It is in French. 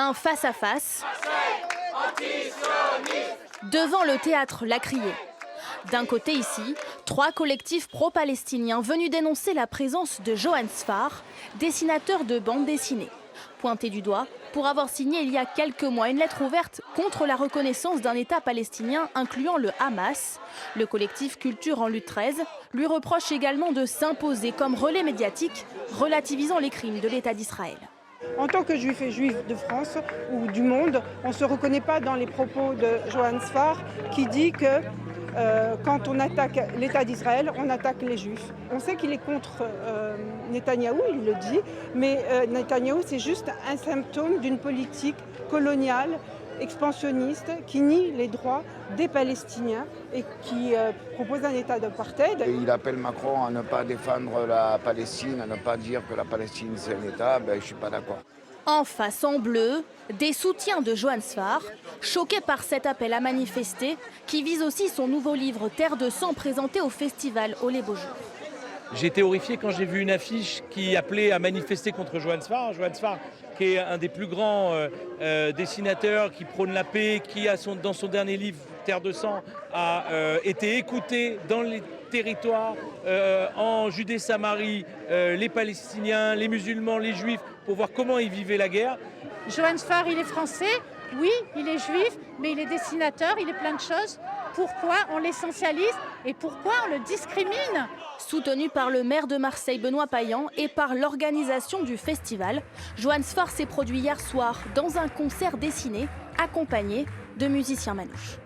Un face-à-face devant le théâtre La Criée. D'un côté ici, 3 collectifs pro-palestiniens venus dénoncer la présence de Johann Sfar, dessinateur de bande dessinée. Pointé du doigt pour avoir signé il y a quelques mois une lettre ouverte contre la reconnaissance d'un État palestinien incluant le Hamas. Le collectif Culture en lutte 13 lui reproche également de s'imposer comme relais médiatique, relativisant les crimes de l'État d'Israël. En tant que juif et juif de France ou du monde, on ne se reconnaît pas dans les propos de Johann Sfar qui dit que quand on attaque l'État d'Israël, on attaque les juifs. On sait qu'il est contre Netanyahou, il le dit, mais Netanyahou c'est juste un symptôme d'une politique coloniale, expansionniste, qui nie les droits des Palestiniens et qui propose un État d'apartheid. Il appelle Macron à ne pas défendre la Palestine, à ne pas dire que la Palestine c'est un État, je ne suis pas d'accord. En face, en bleu, des soutiens de Johann Sfar, choqués par cet appel à manifester, qui vise aussi son nouveau livre Terre de sang présenté au festival Au les Beaux Jours. J'ai été horrifié quand j'ai vu une affiche qui appelait à manifester contre Johann Sfar. Johann Sfar, qui est un des plus grands dessinateurs, qui prône la paix, qui dans son dernier livre Terre de sang a été écouté dans les territoires, en Judée-Samarie, les Palestiniens, les musulmans, les Juifs, pour voir comment ils vivaient la guerre. Johann Sfar, il est français, oui, il est juif, mais il est dessinateur, il est plein de choses. Pourquoi on l'essentialise et pourquoi on le discrimine? Soutenu par le maire de Marseille, Benoît Payan, et par l'organisation du festival, Johann Sfar s'est produit hier soir dans un concert dessiné, accompagné de musiciens manouches.